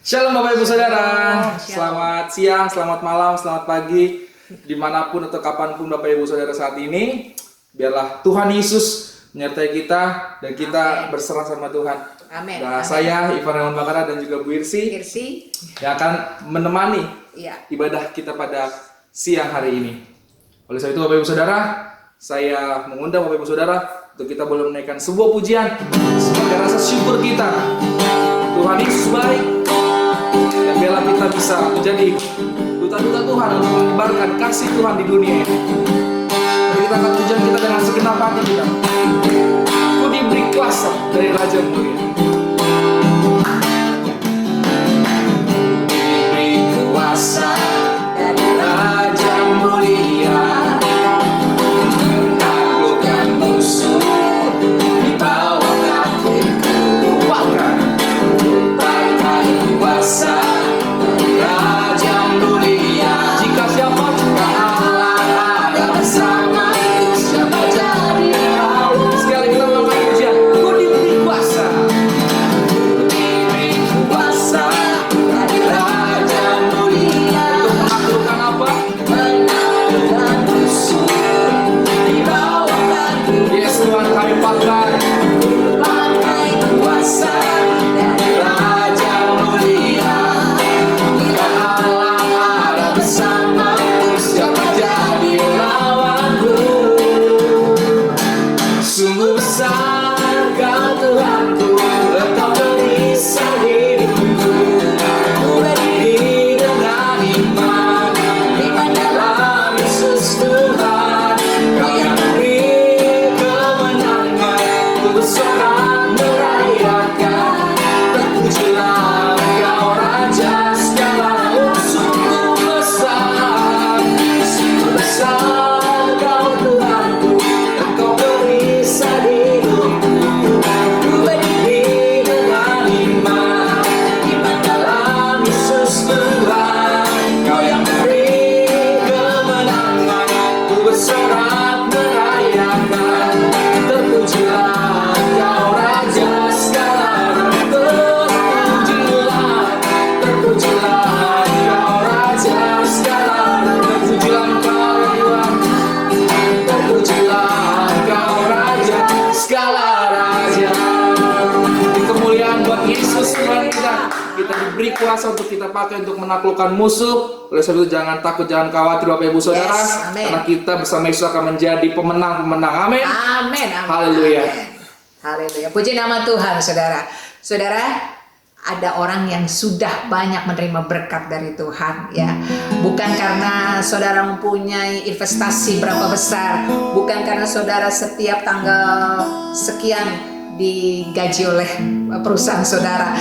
Shalom Bapak Ibu Saudara, Shalom. selamat siang, selamat malam, selamat pagi, dimanapun atau kapanpun Bapak Ibu Saudara saat ini. Biarlah Tuhan Yesus menyertai kita dan kita Amen. berserah sama Tuhan. Amin. Nah, Amin. saya Ivan Raymond Bakara dan juga Bu Irsi yang akan menemani ibadah kita pada siang hari ini. Oleh sebab itu Bapak Ibu Saudara, saya mengundang Bapak Ibu Saudara untuk kita boleh menaikkan sebuah pujian sebagai rasa syukur kita. Tuhan Yesus baik. Dan biarlah kita bisa menjadi duta-duta Tuhan untuk menyebarkan kasih Tuhan di dunia ini. Mari kita akan pujian kita dengan segenap hati kita. Ku diberi kuasa dari Raja Mulia. Diberi kuasa dari Raja Mulia, menaklukkan musuh di bawah kakiku. Lupakan kuasa dari Raja Mulia. Jika siapa juga Allah ada bersamaku, siapa jadi lawan? Sekali kita melakukan pujian. Ku diberi kuasa. Ku diberi kuasa dari Raja Mulia. Untuk menaklukkan apa? Menaklukkan musuh di bawah kaki. Yes Tuhan, kami pakai kuasa dari Raja Mulia. Bila Allah ada bersamaku, siapa jadi lawanku? Sungguh besar Kau Tuhanku, Engkau perisai hidupku. Ku berdiri dengan iman dalam Yesus Tuhan. Kau yang beri kemenangan, ku bersorak merayakan. Terpujilah Engkau Raja segala. Sungguh besar Kau Tuhanku, Engkau perisai hidupku. Ku berdiri dengan iman dalam Yesus Tuhan. Kau yang beri kemenangan, ku bersorak merayakan. Terpujilah Engkau Raja segala. Terpujilah Engkau Raja segala. Terpujilah Engkau Tuhan. Terpujilah Engkau Raja segala raja. Di kemuliaan buat Yesus Tuhan kita diberi kuasa untuk kita pakai untuk menaklukkan musuh. Oleh sebab itu jangan takut, jangan khawatir Bapak Ibu Saudara. Yes, amen. Karena kita bersama Yesus akan menjadi pemenang-pemenang. Amin. Amin. Haleluya. Haleluya. Puji nama Tuhan, saudara. Saudara, ada orang yang sudah banyak menerima berkat dari Tuhan, ya. Bukan karena saudara mempunyai investasi berapa besar, bukan karena saudara setiap tanggal sekian digaji oleh perusahaan saudara.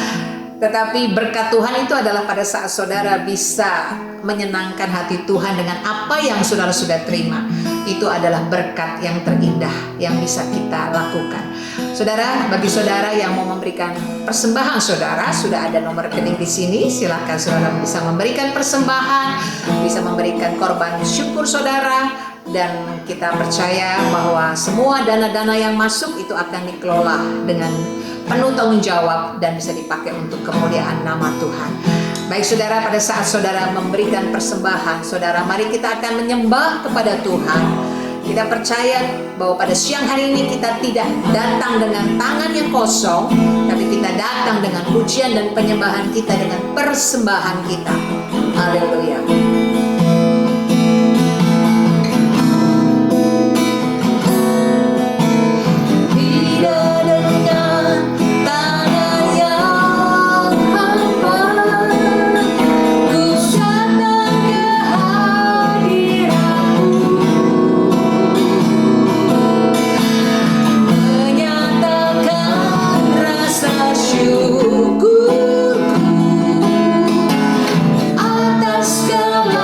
Tetapi berkat Tuhan itu adalah pada saat saudara bisa menyenangkan hati Tuhan dengan apa yang saudara sudah terima. Itu adalah berkat yang terindah yang bisa kita lakukan. Saudara, bagi saudara yang mau memberikan persembahan saudara, sudah ada nomor rekening di sini. Silakan saudara bisa memberikan persembahan, bisa memberikan korban syukur saudara. Dan kita percaya bahwa semua dana-dana yang masuk itu akan dikelola dengan penuh tanggung jawab dan bisa dipakai untuk kemuliaan nama Tuhan. Baik saudara, pada saat saudara memberikan persembahan, saudara, mari kita akan menyembah kepada Tuhan. Kita percaya bahwa pada siang hari ini kita tidak datang dengan tangan yang kosong, tapi kita datang dengan pujian dan penyembahan kita, dengan persembahan kita. Haleluya. Atas segala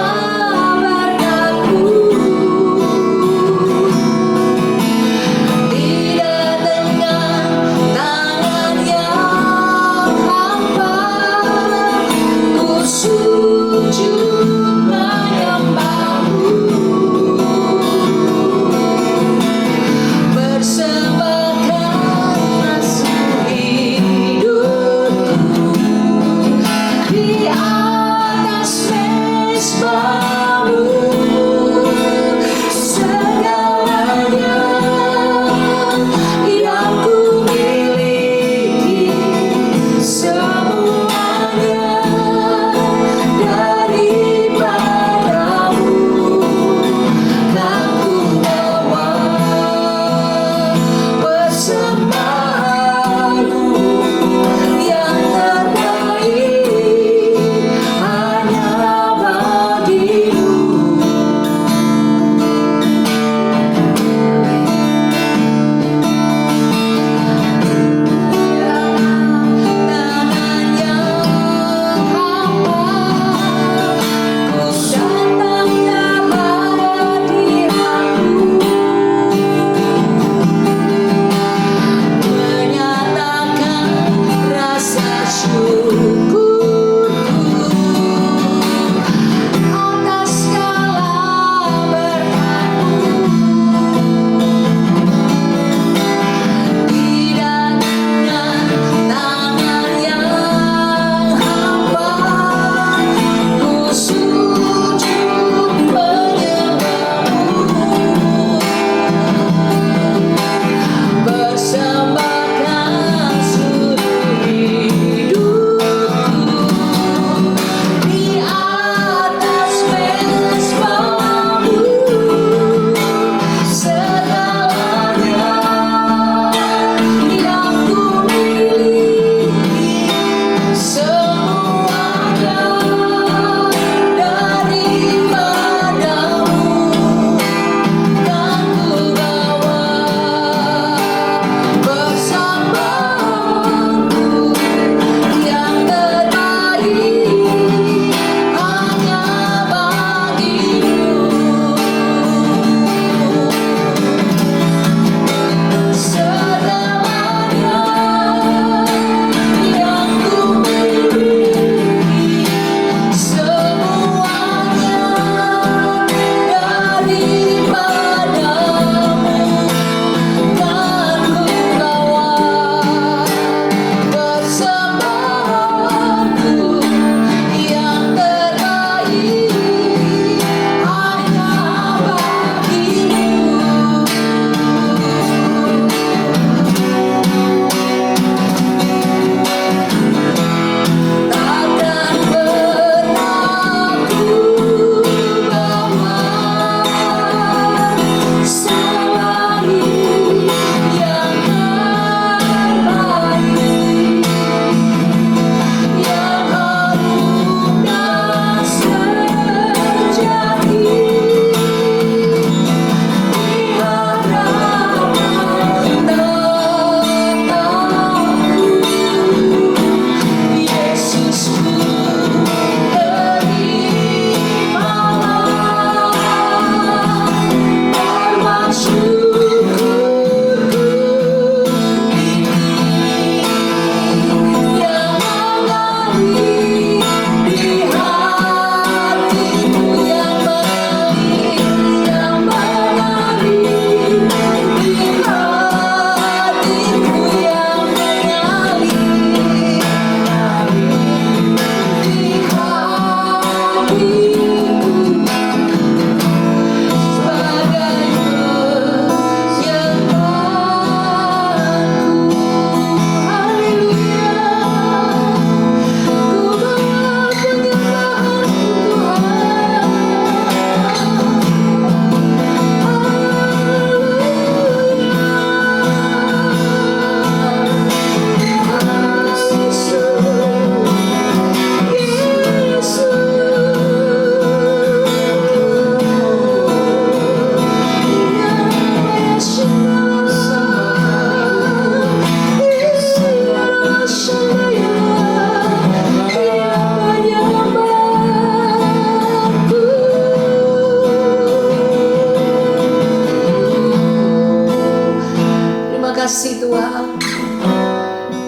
kasih Tuhan.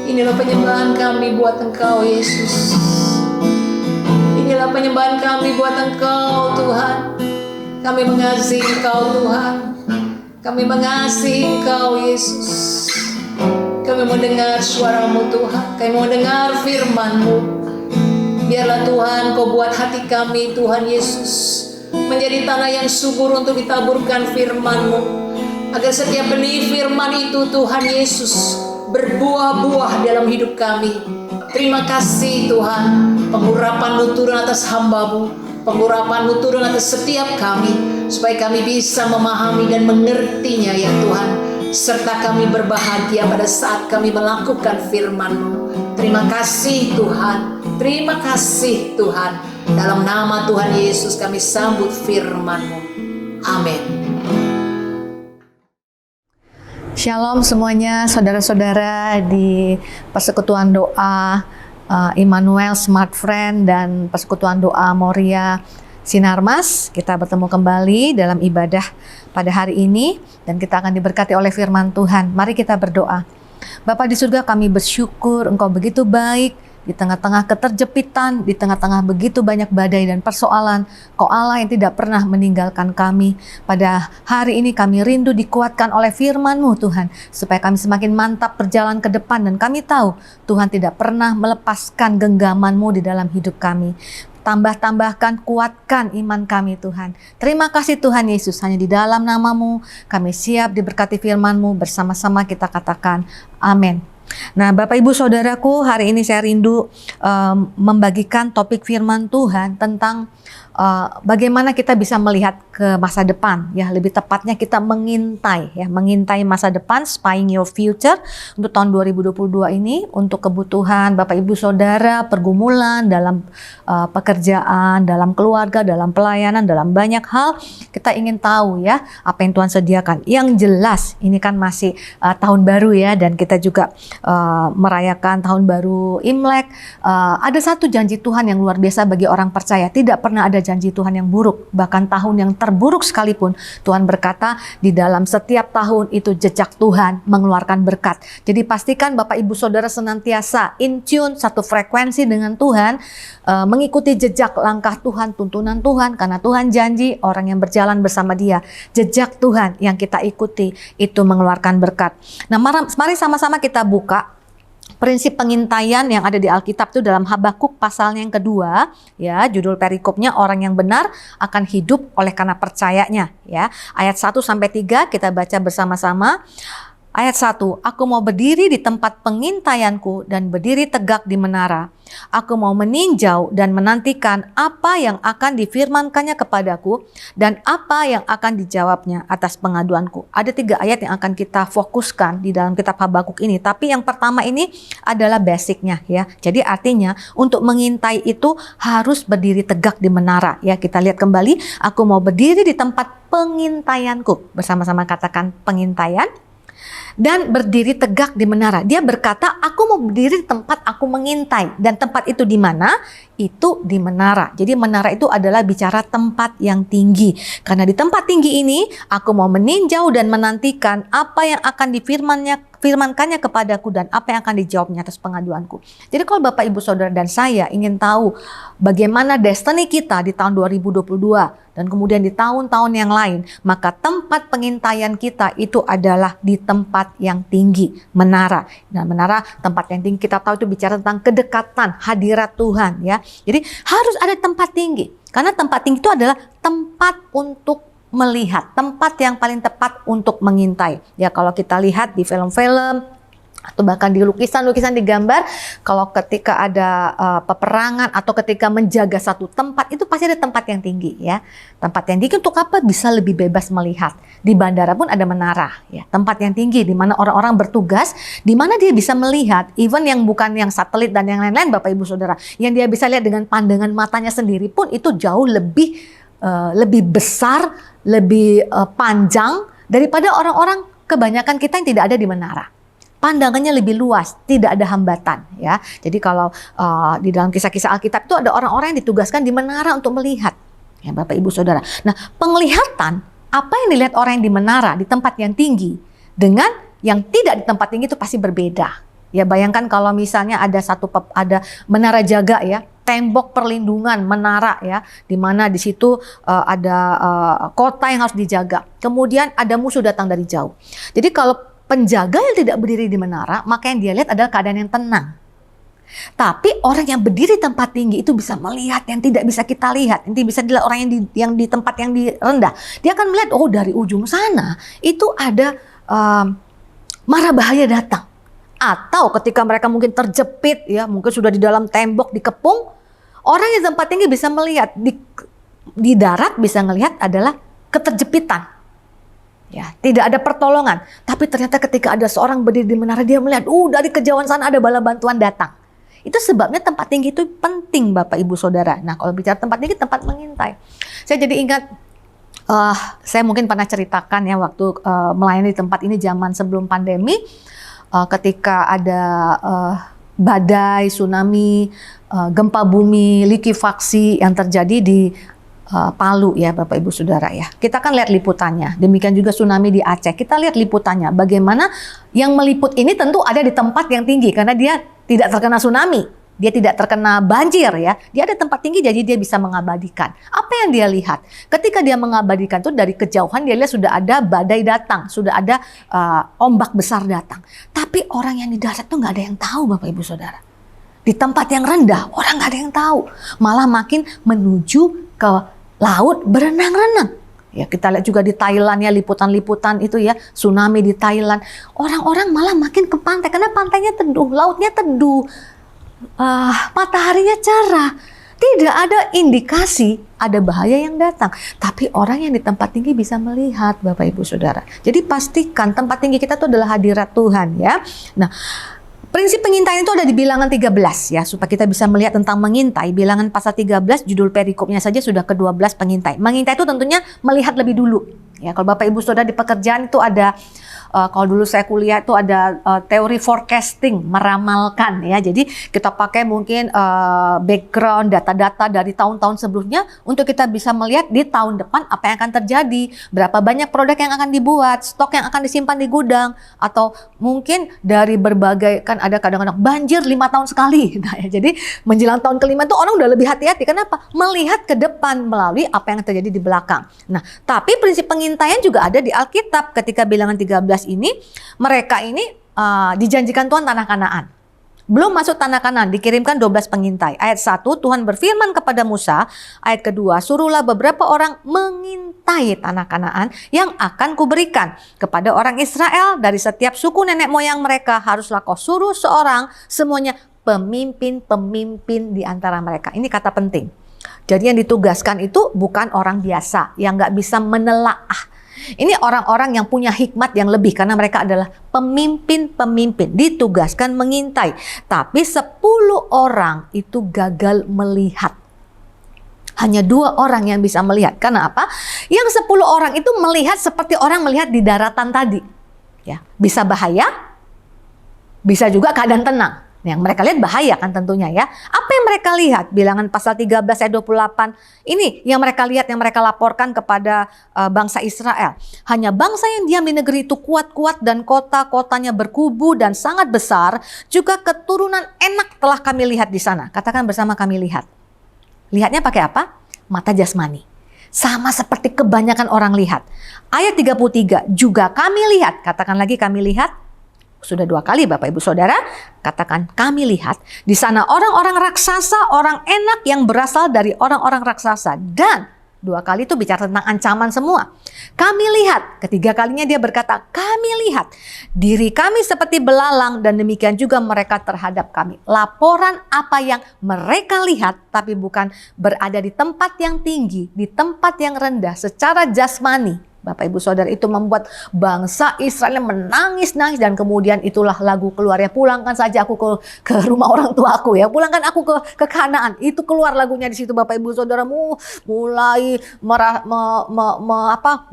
Inilah penyembahan kami buat Engkau Yesus. Inilah penyembahan kami buat Engkau Tuhan. Kami mengasihi Engkau Tuhan. Kami mengasihi Engkau Yesus. Kami mau dengar suara-Mu Tuhan. Kami mau dengar firman-Mu. Biarlah Tuhan Kau buat hati kami Tuhan Yesus menjadi tanah yang subur untuk ditaburkan firman-Mu, agar setiap benih firman itu Tuhan Yesus berbuah-buah dalam hidup kami. Terima kasih Tuhan, pengurapan-Mu turun atas hamba-Mu, pengurapan-Mu turun atas setiap kami, supaya kami bisa memahami dan mengertinya ya Tuhan, serta kami berbahagia pada saat kami melakukan firman-Mu. Terima kasih Tuhan, terima kasih Tuhan. Dalam nama Tuhan Yesus kami sambut firman-Mu. Amin. Shalom semuanya, saudara-saudara di Persekutuan Doa Immanuel Smart Friend dan Persekutuan Doa Moria Sinarmas. Kita bertemu kembali dalam ibadah pada hari ini dan kita akan diberkati oleh firman Tuhan. Mari kita berdoa. Bapa di surga, kami bersyukur Engkau begitu baik. Di tengah-tengah keterjepitan, di tengah-tengah begitu banyak badai dan persoalan, Kau Allah yang tidak pernah meninggalkan kami. Pada hari ini kami rindu dikuatkan oleh firman-Mu Tuhan, supaya kami semakin mantap berjalan ke depan, dan kami tahu Tuhan tidak pernah melepaskan genggaman-Mu di dalam hidup kami. Tambahkan, kuatkan iman kami Tuhan. Terima kasih Tuhan Yesus, hanya di dalam nama-Mu kami siap diberkati firman-Mu. Bersama-sama kita katakan amin. Nah, Bapak Ibu Saudaraku, hari ini saya rindu membagikan topik firman Tuhan tentang bagaimana kita bisa melihat ke masa depan, ya, lebih tepatnya kita mengintai masa depan, spying your future untuk tahun 2022 ini, untuk kebutuhan Bapak Ibu Saudara, pergumulan dalam pekerjaan, dalam keluarga, dalam pelayanan, dalam banyak hal. Kita ingin tahu ya apa yang Tuhan sediakan. Yang jelas ini kan masih tahun baru ya, dan kita juga merayakan tahun baru Imlek. Ada satu janji Tuhan yang luar biasa bagi orang percaya. Tidak pernah ada janji Tuhan yang buruk. Bahkan tahun yang terburuk sekalipun, Tuhan berkata di dalam setiap tahun itu jejak Tuhan mengeluarkan berkat. Jadi pastikan Bapak Ibu Saudara senantiasa in tune, satu frekuensi dengan Tuhan, mengikuti jejak langkah Tuhan, tuntunan Tuhan, karena Tuhan janji orang yang berjalan bersama Dia, jejak Tuhan yang kita ikuti itu mengeluarkan berkat. Nah, mari sama-sama kita buka prinsip pengintaian yang ada di Alkitab itu dalam Habakuk pasalnya yang kedua, ya, judul perikopnya orang yang benar akan hidup oleh karena percayanya, ya. Ayat 1 sampai 3 kita baca bersama-sama. Ayat 1, aku mau berdiri di tempat pengintaianku dan berdiri tegak di menara. Aku mau meninjau dan menantikan apa yang akan difirmankannya kepadaku dan apa yang akan dijawabnya atas pengaduanku. Ada 3 ayat yang akan kita fokuskan di dalam kitab Habakuk ini. Tapi yang pertama ini adalah basicnya, ya. Jadi artinya untuk mengintai itu harus berdiri tegak di menara, ya. Kita lihat kembali, aku mau berdiri di tempat pengintaianku. Bersama-sama katakan pengintaian. Dan berdiri tegak di menara. Dia berkata, aku mau berdiri di tempat aku mengintai. Dan tempat itu di mana? Itu di menara. Jadi menara itu adalah bicara tempat yang tinggi. Karena di tempat tinggi ini, aku mau meninjau dan menantikan apa yang akan difirmankannya kepadaku dan apa yang akan dijawabnya atas pengaduanku. Jadi kalau Bapak Ibu Saudara dan saya ingin tahu bagaimana destiny kita di tahun 2022 dan kemudian di tahun-tahun yang lain, maka tempat pengintaian kita itu adalah di tempat yang tinggi, menara. Dan menara, tempat yang tinggi kita tahu itu bicara tentang kedekatan hadirat Tuhan, ya. Jadi harus ada tempat tinggi. Karena tempat tinggi itu adalah tempat untuk melihat, tempat yang paling tepat untuk mengintai. Ya, kalau kita lihat di film-film atau bahkan di lukisan-lukisan di gambar, kalau ketika ada peperangan atau ketika menjaga satu tempat, itu pasti ada tempat yang tinggi, ya. Tempat yang tinggi untuk apa? Bisa lebih bebas melihat. Di bandara pun ada menara, ya. Tempat yang tinggi di mana orang-orang bertugas, di mana dia bisa melihat even yang bukan yang satelit dan yang lain-lain, Bapak Ibu Saudara, yang dia bisa lihat dengan pandangan matanya sendiri pun itu jauh lebih besar, lebih panjang daripada orang-orang kebanyakan kita yang tidak ada di menara. Pandangannya lebih luas, tidak ada hambatan, ya. Jadi kalau di dalam kisah-kisah Alkitab itu ada orang-orang yang ditugaskan di menara untuk melihat, ya Bapak Ibu Saudara. Nah, penglihatan apa yang dilihat orang yang di menara di tempat yang tinggi dengan yang tidak di tempat tinggi itu pasti berbeda. Ya bayangkan kalau misalnya ada menara jaga ya, tembok perlindungan menara ya, di mana di situ ada kota yang harus dijaga. Kemudian ada musuh datang dari jauh. Jadi kalau penjaga yang tidak berdiri di menara, maka yang dia lihat adalah keadaan yang tenang. Tapi orang yang berdiri di tempat tinggi itu bisa melihat yang tidak bisa kita lihat. Nanti bisa dilihat orang yang di tempat yang rendah. Dia akan melihat, oh dari ujung sana itu ada mara bahaya datang. Atau ketika mereka mungkin terjepit, ya mungkin sudah di dalam tembok dikepung, orang yang di tempat tinggi bisa melihat di darat bisa melihat adalah keterjepitan, ya tidak ada pertolongan. Tapi ternyata ketika ada seorang berdiri di menara, dia melihat, dari kejauhan sana ada bala bantuan datang. Itu sebabnya tempat tinggi itu penting, Bapak Ibu Saudara. Nah kalau bicara tempat tinggi, tempat mengintai. Saya jadi ingat, saya mungkin pernah ceritakan ya waktu melayani di tempat ini zaman sebelum pandemi. Ketika ada badai, tsunami, gempa bumi, likuifaksi yang terjadi di Palu ya Bapak Ibu Saudara ya. Kita kan lihat liputannya. Demikian juga tsunami di Aceh. Kita lihat liputannya. Bagaimana yang meliput ini tentu ada di tempat yang tinggi karena dia tidak terkena tsunami. Dia tidak terkena banjir ya. Dia ada tempat tinggi jadi dia bisa mengabadikan. Apa yang dia lihat? Ketika dia mengabadikan itu dari kejauhan dia lihat sudah ada badai datang. Sudah ada ombak besar datang. Tapi orang yang di darat itu nggak ada yang tahu Bapak Ibu Saudara. Di tempat yang rendah orang nggak ada yang tahu. Malah makin menuju ke laut berenang-renang. Ya kita lihat juga di Thailand ya liputan-liputan itu ya. Tsunami di Thailand. Orang-orang malah makin ke pantai. Karena pantainya teduh, lautnya teduh. Mataharinya cerah, tidak ada indikasi ada bahaya yang datang. Tapi orang yang di tempat tinggi bisa melihat Bapak Ibu Saudara. Jadi pastikan tempat tinggi kita itu adalah hadirat Tuhan ya. Nah, prinsip pengintaian itu ada di Bilangan 13 ya, supaya kita bisa melihat tentang mengintai. Bilangan pasal 13 judul perikopnya saja sudah ke-12 pengintai. Mengintai itu tentunya melihat lebih dulu. Ya, kalau Bapak Ibu Saudara di pekerjaan itu ada kalau dulu saya kuliah itu ada teori forecasting, meramalkan ya. Jadi kita pakai mungkin background data-data dari tahun-tahun sebelumnya untuk kita bisa melihat di tahun depan apa yang akan terjadi, berapa banyak produk yang akan dibuat, stok yang akan disimpan di gudang, atau mungkin dari berbagai, kan ada kadang-kadang banjir 5 tahun sekali. Nah, ya, jadi menjelang tahun kelima itu orang udah lebih hati-hati. Kenapa? Melihat ke depan melalui apa yang terjadi di belakang. Nah, tapi prinsip pengintaian juga ada di Alkitab. Ketika Bilangan 13 ini, mereka ini dijanjikan Tuhan tanah Kanaan. Belum masuk tanah Kanaan, dikirimkan 12 pengintai. Ayat 1, Tuhan berfirman kepada Musa. Ayat kedua, suruhlah beberapa orang mengintai tanah Kanaan yang akan kuberikan kepada orang Israel. Dari setiap suku nenek moyang mereka haruslah kau suruh seorang, semuanya pemimpin-pemimpin di antara mereka. Ini kata penting. Jadi yang ditugaskan itu bukan orang biasa yang nggak bisa menelaah. Ini orang-orang yang punya hikmat yang lebih karena mereka adalah pemimpin-pemimpin, ditugaskan mengintai. Tapi 10 orang itu gagal melihat. Hanya 2 orang yang bisa melihat. Karena apa? Yang 10 orang itu melihat seperti orang melihat di daratan tadi. Ya, bisa bahaya, bisa juga keadaan tenang. Yang mereka lihat bahaya kan tentunya ya. Apa yang mereka lihat? Bilangan pasal 13 ayat 28. Ini yang mereka lihat, yang mereka laporkan kepada bangsa Israel. Hanya bangsa yang diam di negeri itu kuat-kuat dan kota-kotanya berkubu dan sangat besar. Juga keturunan enak telah kami lihat di sana. Katakan bersama, kami lihat. Lihatnya pakai apa? Mata jasmani. Sama seperti kebanyakan orang lihat. Ayat 33. Juga kami lihat. Katakan lagi, kami lihat. Sudah 2 kali Bapak Ibu Saudara, katakan kami lihat di sana orang-orang raksasa, orang enak yang berasal dari orang-orang raksasa. Dan 2 kali itu bicara tentang ancaman semua. Kami lihat, ketiga kalinya dia berkata, kami lihat diri kami seperti belalang dan demikian juga mereka terhadap kami. Laporan apa yang mereka lihat tapi bukan berada di tempat yang tinggi, di tempat yang rendah secara jasmani. Bapak Ibu Saudara, itu membuat bangsa Israel menangis-nangis dan kemudian itulah lagu keluarnya, pulangkan saja aku ke rumah orang tuaku ya, pulangkan aku ke Kanaan. Itu keluar lagunya di situ Bapak Ibu Saudara, mulai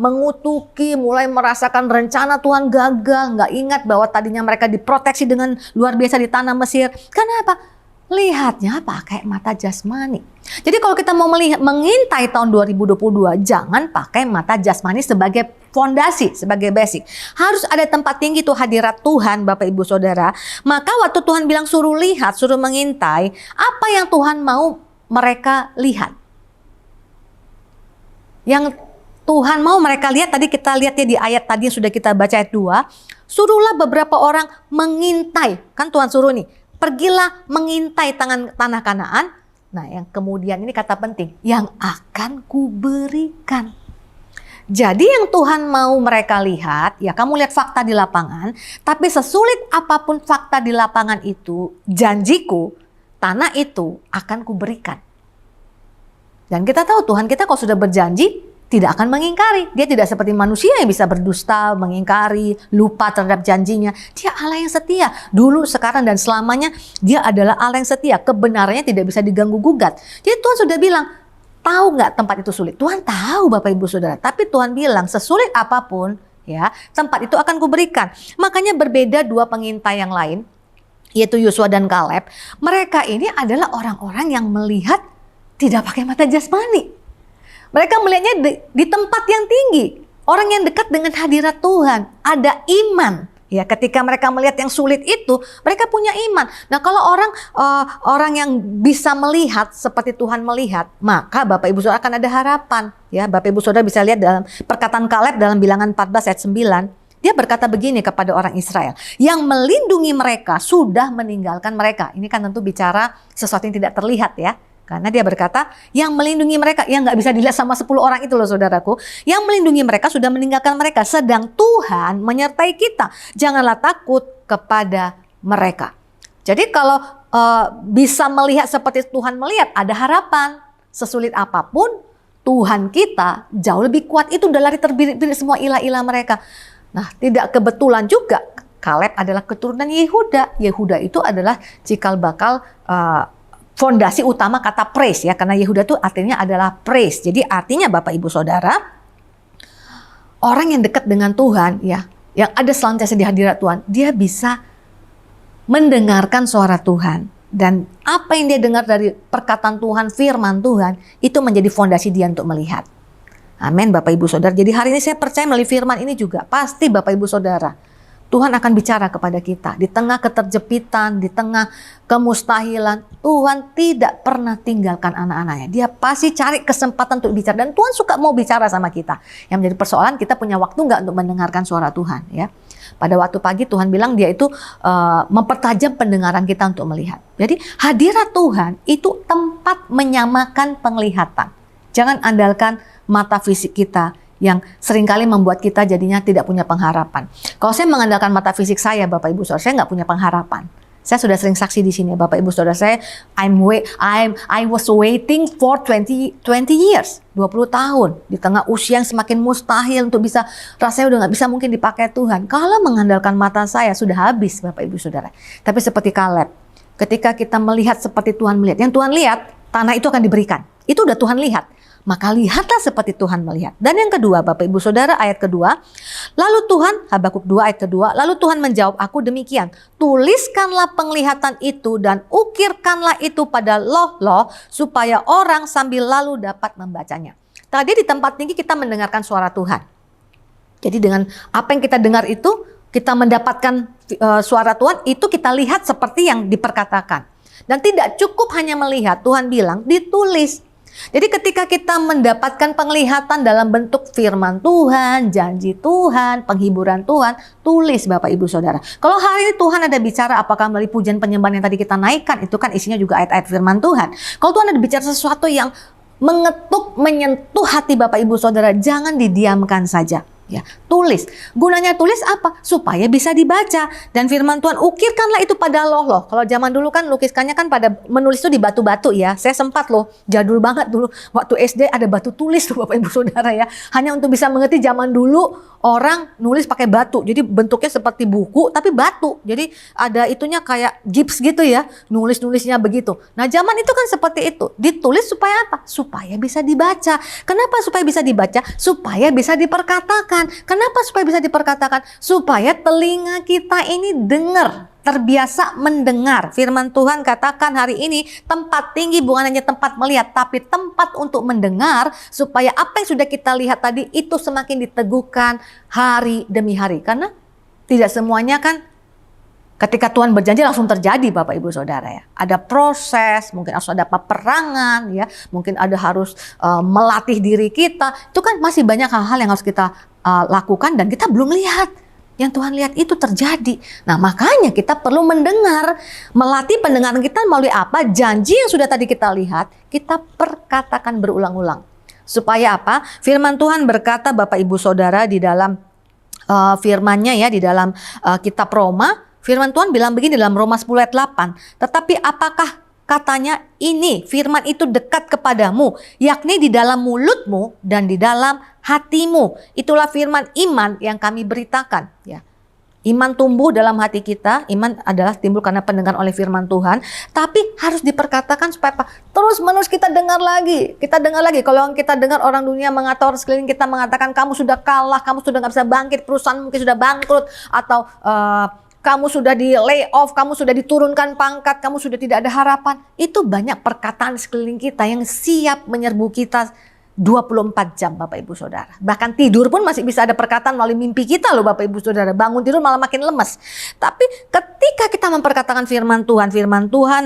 mengutuki, mulai merasakan rencana Tuhan gagal, nggak ingat bahwa tadinya mereka diproteksi dengan luar biasa di tanah Mesir. Kenapa? Lihatnya pakai mata jasmani. Jadi kalau kita mau mengintai tahun 2022, jangan pakai mata jasmani sebagai fondasi, sebagai basic. Harus ada tempat tinggi tuh hadirat Tuhan, Bapak Ibu Saudara. Maka waktu Tuhan bilang suruh lihat, suruh mengintai, apa yang Tuhan mau mereka lihat? Yang Tuhan mau mereka lihat, tadi kita lihatnya di ayat tadi yang sudah kita baca ayat 2. Suruhlah beberapa orang mengintai. Kan Tuhan suruh nih, pergilah mengintai tanah Kanaan. Nah yang kemudian ini kata penting, yang akan kuberikan. Jadi yang Tuhan mau mereka lihat, ya kamu lihat fakta di lapangan. Tapi sesulit apapun fakta di lapangan itu, janjiku, tanah itu akan kuberikan. Dan kita tahu Tuhan kita kalau sudah berjanji, tidak akan mengingkari. Dia tidak seperti manusia yang bisa berdusta, mengingkari, lupa terhadap janjinya. Dia Allah yang setia. Dulu, sekarang, dan selamanya dia adalah Allah yang setia. Kebenarannya tidak bisa diganggu-gugat. Jadi Tuhan sudah bilang, tahu nggak tempat itu sulit? Tuhan tahu Bapak Ibu Saudara. Tapi Tuhan bilang, sesulit apapun, ya tempat itu akan kuberikan. Makanya berbeda dua pengintai yang lain, yaitu Yosua dan Kaleb. Mereka ini adalah orang-orang yang melihat tidak pakai mata jasmani. Mereka melihatnya di tempat yang tinggi. Orang yang dekat dengan hadirat Tuhan. Ada iman. Ya, ketika mereka melihat yang sulit itu, mereka punya iman. Nah, kalau orang yang bisa melihat seperti Tuhan melihat, maka Bapak Ibu Saudara akan ada harapan. Ya, Bapak Ibu Saudara bisa lihat dalam perkataan Kaleb dalam Bilangan 14 ayat 9. Dia berkata begini kepada orang Israel, yang melindungi mereka sudah meninggalkan mereka. Ini kan tentu bicara sesuatu yang tidak terlihat ya. Karena dia berkata, yang melindungi mereka, yang nggak bisa dilihat sama 10 orang itu loh saudaraku. Yang melindungi mereka sudah meninggalkan mereka. Sedang Tuhan menyertai kita. Janganlah takut kepada mereka. Jadi kalau bisa melihat seperti Tuhan melihat, ada harapan. Sesulit apapun, Tuhan kita jauh lebih kuat. Itu udah lari terbirit-birit semua ilah-ilah mereka. Nah, tidak kebetulan juga. Kaleb adalah keturunan Yehuda. Yehuda itu adalah cikal bakal fondasi utama kata praise ya, karena Yehuda itu artinya adalah praise. Jadi artinya Bapak Ibu Saudara, orang yang dekat dengan Tuhan ya, yang ada selantiasa di hadirat Tuhan, dia bisa mendengarkan suara Tuhan. Dan apa yang dia dengar dari perkataan Tuhan, firman Tuhan, itu menjadi fondasi dia untuk melihat. Amin Bapak Ibu Saudara. Jadi hari ini saya percaya melalui firman ini juga, pasti Bapak Ibu Saudara, Tuhan akan bicara kepada kita. Di tengah keterjepitan, di tengah kemustahilan, Tuhan tidak pernah tinggalkan anak-anaknya. Dia pasti cari kesempatan untuk bicara. Dan Tuhan suka mau bicara sama kita. Yang menjadi persoalan, kita punya waktu nggak untuk mendengarkan suara Tuhan. Ya. Pada waktu pagi Tuhan bilang dia itu mempertajam pendengaran kita untuk melihat. Jadi hadirat Tuhan itu tempat menyamakan penglihatan. Jangan andalkan mata fisik kita yang seringkali membuat kita jadinya tidak punya pengharapan. Kalau saya mengandalkan mata fisik saya, Bapak Ibu Saudara, saya nggak punya pengharapan. Saya sudah sering saksi di sini, Bapak Ibu Saudara. I was waiting for 20 years, 20 tahun di tengah usia yang semakin mustahil untuk bisa, rasanya udah nggak bisa mungkin dipakai Tuhan. Kalau mengandalkan mata saya sudah habis, Bapak Ibu Saudara. Tapi seperti Kaleb, ketika kita melihat seperti Tuhan melihat, yang Tuhan lihat, tanah itu akan diberikan. Itu udah Tuhan lihat. Maka lihatlah seperti Tuhan melihat. Dan yang kedua, Bapak Ibu Saudara, ayat kedua. Lalu Tuhan, Habakuk 2 ayat kedua. Lalu Tuhan menjawab aku demikian. Tuliskanlah penglihatan itu dan ukirkanlah itu pada loh-loh. Supaya orang sambil lalu dapat membacanya. Tadi di tempat tinggi kita mendengarkan suara Tuhan. Jadi dengan apa yang kita dengar itu, kita mendapatkan suara Tuhan, itu kita lihat seperti yang diperkatakan. Dan tidak cukup hanya melihat, Tuhan bilang ditulis. Jadi ketika kita mendapatkan penglihatan dalam bentuk firman Tuhan, janji Tuhan, penghiburan Tuhan, tulis Bapak Ibu Saudara. Kalau hari ini Tuhan ada bicara apakah melalui pujian penyembahan yang tadi kita naikkan, itu kan isinya juga ayat-ayat firman Tuhan. Kalau Tuhan ada bicara sesuatu yang mengetuk, menyentuh hati Bapak Ibu Saudara, jangan didiamkan saja. Ya, tulis. Gunanya tulis apa? Supaya bisa dibaca. Dan firman Tuhan, ukirkanlah itu pada loh-loh. Kalau zaman dulu kan lukiskannya kan pada menulis itu di batu-batu ya. Saya sempat loh, jadul banget dulu. Waktu SD ada batu tulis tuh Bapak Ibu Saudara ya. Hanya untuk bisa mengerti zaman dulu orang nulis pakai batu. Jadi bentuknya seperti buku tapi batu. Jadi ada itunya kayak gips gitu ya. Nulis-nulisnya begitu. Nah zaman itu kan seperti itu. Ditulis supaya apa? Supaya bisa dibaca. Kenapa supaya bisa dibaca? Supaya bisa diperkatakan. Kenapa supaya bisa diperkatakan? Supaya telinga kita ini dengar. terbiasa mendengar. Firman Tuhan katakan hari ini tempat tinggi bukan hanya tempat melihat, tapi tempat untuk mendengar, supaya apa yang sudah kita lihat tadi itu semakin diteguhkan hari demi hari. Karena tidak semuanya kan ketika Tuhan berjanji langsung terjadi, Bapak Ibu Saudara ya. Ada proses, mungkin harus ada peperangan ya, mungkin ada harus melatih diri kita. Itu kan masih banyak hal-hal yang harus kita lakukan dan kita belum lihat. Yang Tuhan lihat itu terjadi. Nah, makanya kita perlu mendengar, melatih pendengaran kita melalui apa? Janji yang sudah tadi kita lihat, kita perkatakan berulang-ulang. Supaya apa? Firman Tuhan berkata, Bapak Ibu Saudara, di dalam firman-Nya ya, di dalam kitab Roma, firman Tuhan bilang begini dalam Roma 10 ayat 8. Tetapi apakah katanya ini firman itu dekat kepadamu, yakni di dalam mulutmu dan di dalam hatimu. Itulah firman iman yang kami beritakan ya. Iman tumbuh dalam hati kita. Iman adalah timbul karena pendengaran oleh firman Tuhan. Tapi harus diperkatakan supaya apa? Terus menerus kita dengar lagi. Kita dengar lagi. Kalau kita dengar orang dunia mengatakan, orang sekeliling kita mengatakan kamu sudah kalah, kamu sudah nggak bisa bangkit, perusahaan mungkin sudah bangkrut, atau kamu sudah di lay off, kamu sudah diturunkan pangkat, kamu sudah tidak ada harapan. Itu banyak perkataan sekeliling kita yang siap menyerbu kita 24 jam Bapak Ibu Saudara. Bahkan tidur pun masih bisa ada perkataan melalui mimpi kita loh Bapak Ibu Saudara. Bangun tidur malah makin lemes. Tapi ketika kita memperkatakan firman Tuhan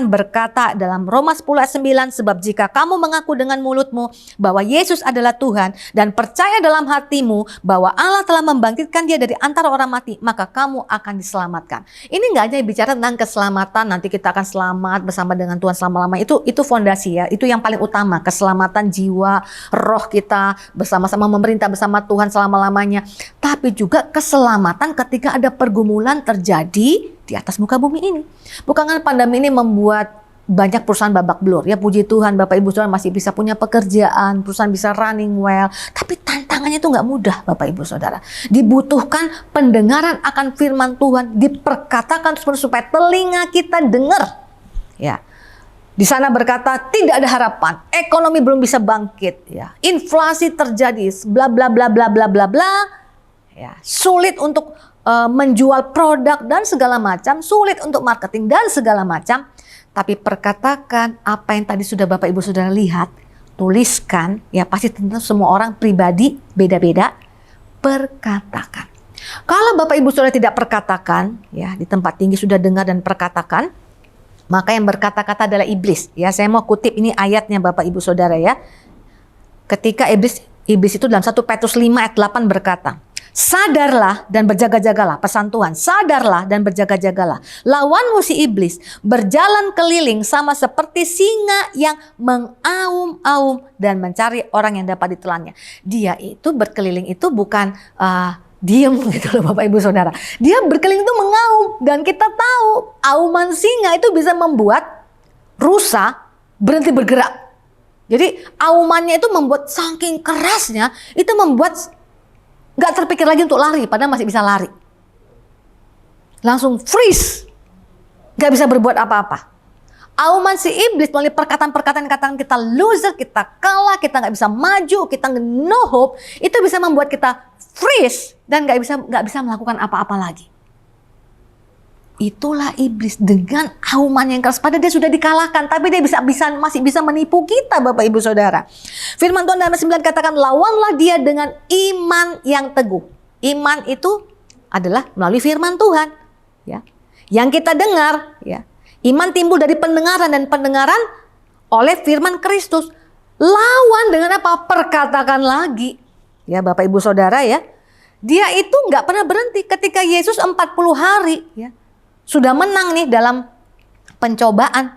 berkata dalam Roma 10 ayat 9, sebab jika kamu mengaku dengan mulutmu bahwa Yesus adalah Tuhan dan percaya dalam hatimu bahwa Allah telah membangkitkan dia dari antara orang mati, maka kamu akan diselamatkan. Ini nggak hanya bicara tentang keselamatan, nanti kita akan selamat bersama dengan Tuhan selama-lamanya. Itu fondasi ya, itu yang paling utama, keselamatan jiwa, roh kita bersama-sama memerintah bersama Tuhan selama-lamanya. Tapi juga keselamatan ketika ada pergumulan terjadi di atas muka bumi ini. Bukan pandemi ini membuat banyak perusahaan babak belur. Ya puji Tuhan Bapak Ibu Saudara masih bisa punya pekerjaan, perusahaan bisa running well. Tapi tantangannya itu nggak mudah Bapak Ibu Saudara. Dibutuhkan pendengaran akan firman Tuhan, diperkatakan supaya telinga kita dengar. Ya. Di sana berkata tidak ada harapan, ekonomi belum bisa bangkit, ya. Inflasi terjadi, bla bla bla bla bla bla bla, ya. Sulit untuk menjual produk dan segala macam, sulit untuk marketing dan segala macam. Tapi perkatakan apa yang tadi sudah Bapak Ibu Saudara lihat, tuliskan, ya pasti tentu semua orang pribadi beda-beda, perkatakan. Kalau Bapak Ibu Saudara tidak perkatakan, ya di tempat tinggi sudah dengar dan perkatakan, maka yang berkata-kata adalah iblis. Ya, saya mau kutip ini ayatnya Bapak Ibu Saudara ya. Ketika iblis itu dalam 1 Petrus 5 ayat 8 berkata, sadarlah dan berjaga-jagalah, pesan Tuhan, sadarlah dan berjaga-jagalah. Lawanmu si iblis berjalan keliling sama seperti singa yang mengaum-aum dan mencari orang yang dapat ditelannya. Dia itu berkeliling itu bukan diem gitu loh Bapak Ibu Saudara. Dia berkeliling itu mengaum. Dan kita tahu auman singa itu bisa membuat rusa berhenti bergerak. Jadi aumannya itu membuat saking kerasnya, itu membuat gak terpikir lagi untuk lari. Padahal masih bisa lari. Langsung freeze. Gak bisa berbuat apa-apa. Auman si iblis melalui perkataan-perkataan kita loser, kita kalah, kita gak bisa maju, kita no hope. Itu bisa membuat kita freeze dan gak bisa melakukan apa-apa lagi. Itulah iblis dengan auman yang keras. Padahal dia sudah dikalahkan, tapi dia masih bisa menipu kita Bapak Ibu Saudara. Firman Tuhan dalam 9 katakan, lawanlah dia dengan iman yang teguh. Iman itu adalah melalui firman Tuhan, ya. Yang kita dengar, ya. Iman timbul dari pendengaran dan pendengaran oleh firman Kristus. Lawan dengan apa? Perkatakan lagi. Ya Bapak Ibu Saudara ya. Dia itu nggak pernah berhenti ketika Yesus 40 hari ya. Sudah menang nih dalam pencobaan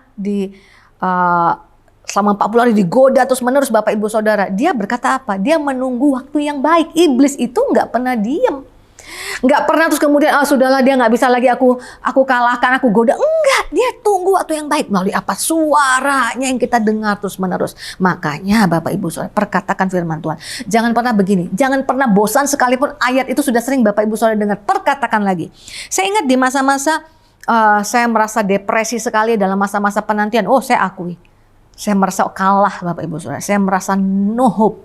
selama 40 hari digoda terus menerus Bapak Ibu Saudara. Dia berkata apa? Dia menunggu waktu yang baik. Iblis itu nggak pernah diem. Nggak pernah terus kemudian sudahlah dia nggak bisa lagi aku kalahkan, aku goda. Enggak, dia tunggu waktu yang baik melalui apa? Suaranya yang kita dengar terus menerus. Makanya Bapak Ibu Saudara perkatakan firman Tuhan. Jangan pernah begini, jangan pernah bosan sekalipun ayat itu sudah sering Bapak Ibu Saudara dengar. Perkatakan lagi. Saya ingat di masa-masa saya merasa depresi sekali dalam masa-masa penantian. Saya akui, saya merasa kalah Bapak Ibu Saudara. Saya merasa no hope.